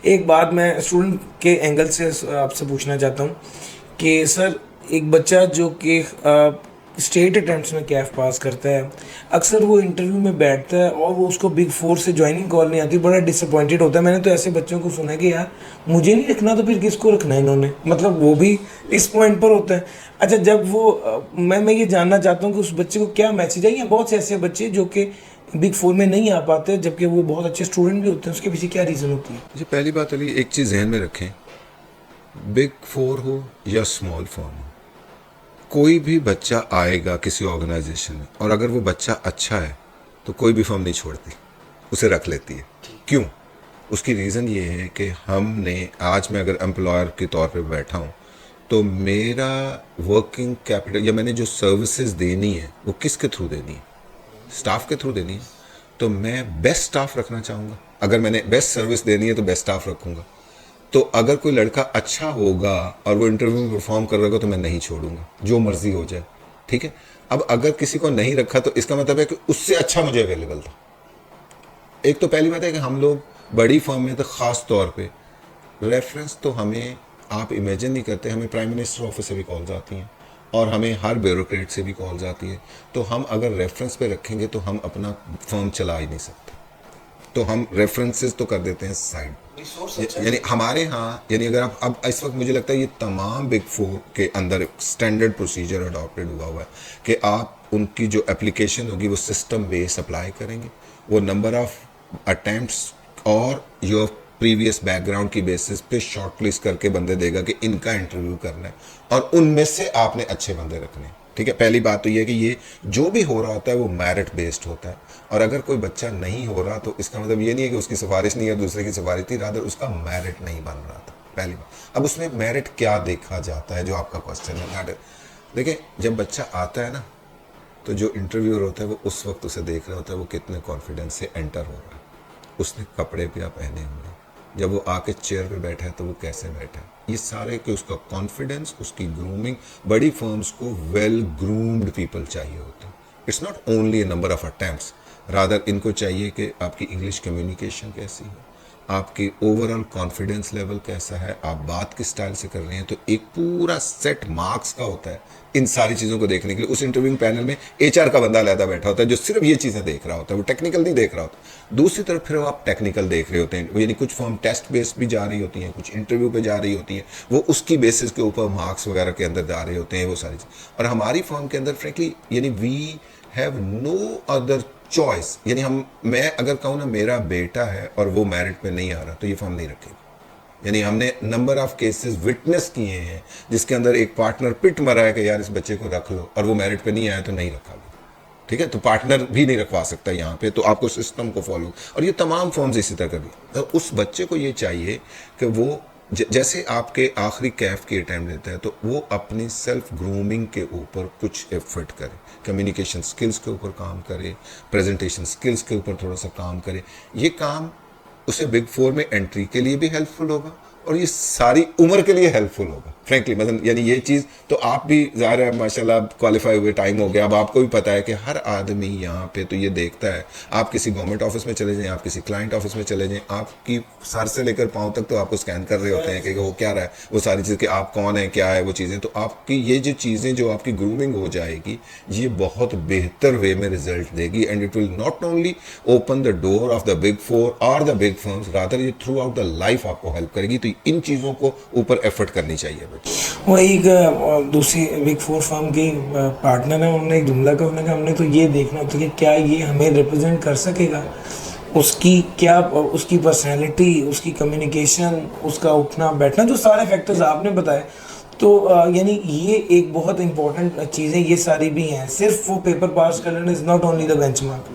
एक बात मैं स्टूडेंट के एंगल से आपसे पूछना चाहता हूँ कि सर, एक बच्चा जो कि स्टेट अटेम्प्ट्स में कैफ पास करता है, अक्सर वो इंटरव्यू में बैठता है और वो उसको बिग फोर से ज्वाइनिंग कॉल नहीं आती, बड़ा डिसअपॉइंटेड होता है। मैंने तो ऐसे बच्चों को सुना है कि यार मुझे नहीं रखना तो फिर किसको रखना है इन्होंने, मतलब वो भी इस पॉइंट पर होता है। अच्छा, जब वो मैं ये जानना चाहता हूँ कि उस बच्चे को क्या मैसेज है, या बहुत से ऐसे बच्चे जो कि बिग फोर में नहीं आ पाते जबकि वो बहुत अच्छे स्टूडेंट भी होते हैं, उसके पीछे क्या रीज़न होती है? जी, पहली बात अली एक चीज़ जहन में रखें, बिग फोर हो या स्मॉल फर्म हो, कोई भी बच्चा आएगा किसी ऑर्गेनाइजेशन में और अगर वो बच्चा अच्छा है तो कोई भी फर्म नहीं छोड़ती, उसे रख लेती है। क्यों? उसकी रीज़न ये है कि हमने आज मैं अगर एम्प्लॉयर के तौर पे बैठा हूँ तो मेरा वर्किंग कैपिटल या मैंने जो सर्विसेज देनी है वो किसके थ्रू देनी है? स्टाफ के थ्रू देनी है। तो मैं बेस्ट स्टाफ रखना चाहूँगा। अगर मैंने बेस्ट सर्विस देनी है तो बेस्ट स्टाफ रखूँगा। तो अगर कोई लड़का अच्छा होगा और वो इंटरव्यू में परफॉर्म कर रहा होगा तो मैं नहीं छोड़ूंगा, जो मर्जी हो जाए। ठीक है। अब अगर किसी को नहीं रखा तो इसका मतलब है कि उससे अच्छा मुझे अवेलेबल था। एक तो पहली बात है कि हम लोग बड़ी फर्म में तो ख़ास तौर पे रेफरेंस तो हमें आप इमेजिन नहीं करते, हमें प्राइम मिनिस्टर ऑफिस से भी कॉल्स आती हैं और हमें हर ब्यूरोक्रेट से भी कॉल्स आती है। तो हम अगर रेफरेंस पे रखेंगे तो हम अपना फर्म चला ही नहीं सकते, तो हम रेफरेंसेस तो कर देते हैं साइड। यानी हमारे यहाँ, यानी अगर आप अब इस वक्त मुझे लगता है ये तमाम बिग फोर के अंदर स्टैंडर्ड प्रोसीजर अडॉप्टेड हुआ है कि आप उनकी जो एप्लीकेशन होगी वो सिस्टम बेस अप्लाई करेंगे, वो नंबर ऑफ अटेम्प्ट्स और योर प्रीवियस बैकग्राउंड की बेसिस पे शॉर्टलिस्ट करके बंदे देगा कि इनका इंटरव्यू करना है और उनमें से आपने अच्छे बंदे रखने हैं। ठीक है। पहली बात तो ये है कि ये जो भी हो रहा होता है वो मेरिट बेस्ड होता है और अगर कोई बच्चा नहीं हो रहा तो इसका मतलब ये नहीं है कि उसकी सिफारिश नहीं है, दूसरे की सिफारिश थी, रादर उसका मेरिट नहीं बन रहा था। पहली बात। अब उसमें मेरिट क्या देखा जाता है, जो आपका क्वेश्चन है। देखिए, जब बच्चा आता है ना तो जो इंटरव्यूअर होता है वो उस वक्त उसे देख रहा होता है वो कितने कॉन्फिडेंस से एंटर हो रहा है, उसने कपड़े क्या पहने हुए हैं, जब वो आके चेयर पे बैठा है तो वो कैसे बैठा है, ये सारे कि उसका कॉन्फिडेंस, उसकी ग्रूमिंग। बड़ी फर्म्स को वेल ग्रूम्ड पीपल चाहिए होते हैं। It's not only A number of attempts, rather इनको चाहिए कि आपकी इंग्लिश कम्युनिकेशन कैसी है, आपकी ओवरऑल कॉन्फिडेंस लेवल कैसा है, आप बात किस स्टाइल से कर रहे हैं। तो एक पूरा सेट मार्क्स का होता है इन सारी चीज़ों को देखने के लिए। उस इंटरव्यूइंग पैनल में एचआर का बंदा अलग बैठा होता है जो सिर्फ ये चीज़ें देख रहा होता है, वो टेक्निकल नहीं देख रहा होता। दूसरी तरफ फिर आप टेक्निकल देख रहे होते हैं, यानी कुछ फॉर्म टेस्ट बेस भी जा रही होती हैं, कुछ इंटरव्यू पे जा रही होती हैं, वो उसकी बेसिस के ऊपर मार्क्स वगैरह के अंदर जा रहे होते हैं, वो सारी चीज़। और हमारी फॉर्म के अंदर फ्रेंकली यानी we have no other choice. यानी मैं अगर कहूँ ना मेरा बेटा है और वो मेरिट पे नहीं आ रहा तो ये फॉर्म नहीं रखेगा। यानी हमने नंबर ऑफ केसेस विटनेस किए हैं जिसके अंदर एक पार्टनर पिट मरा है कि यार इस बच्चे को रख लो और वो मेरिट पे नहीं आया तो नहीं रखा। ठीक है। तो पार्टनर भी नहीं रखवा सकता यहाँ पे, तो आपको सिस्टम को फॉलो, और ये तमाम फॉर्म्स इसी तरह भी। तो उस बच्चे को ये चाहिए कि वो जैसे आपके आखिरी कैफ की अटैम्प्ट देता है तो वो अपनी सेल्फ ग्रूमिंग के ऊपर कुछ एफर्ट करे, कम्युनिकेशन स्किल्स के ऊपर काम करे, प्रेजेंटेशन स्किल्स के ऊपर थोड़ा सा काम करे। ये काम उसे बिग फोर में एंट्री के लिए भी हेल्पफुल होगा और ये सारी उम्र के लिए हेल्पफुल होगा फ्रेंकली। मतलब यानी ये चीज़ तो आप भी ज़ाहिर है माशाल्लाह क्वालिफाई हुए टाइम हो गया, अब आपको भी पता है कि हर आदमी यहाँ पे तो ये देखता है। आप किसी गवर्नमेंट ऑफिस में चले जाएं, आप किसी क्लाइंट ऑफिस में चले जाएं, आपकी सर से लेकर पाँव तक तो आपको स्कैन कर रहे होते हैं कि वो क्या रहा है, वो सारी चीज़ कि आप कौन है, क्या है वो चीज़ें। तो आपकी ये जो चीज़ें जो आपकी ग्रूमिंग हो जाएगी ये बहुत बेहतर वे में रिजल्ट देगी and it will not only open the door of the big four और द बिग फर्म्स, रादर ये थ्रू आउट द लाइफ आपको हेल्प करेगी। तो इन चीज़ों को ऊपर एफर्ट करनी चाहिए बच्चे। वो एक दूसरी बिग फोर फर्म की पार्टनर है, उन्होंने एक जुमला कहा, उन्होंने कहा हमने तो ये देखना होता है कि क्या ये हमें रिप्रेजेंट कर सकेगा, उसकी क्या, उसकी पर्सनैलिटी, उसकी कम्युनिकेशन, उसका उठना बैठना, जो सारे फैक्टर्स आपने बताए। तो यानी ये एक बहुत इंपॉर्टेंट चीज़ें ये सारी भी हैं, सिर्फ वो पेपर पास कर लेना is not only the benchmark.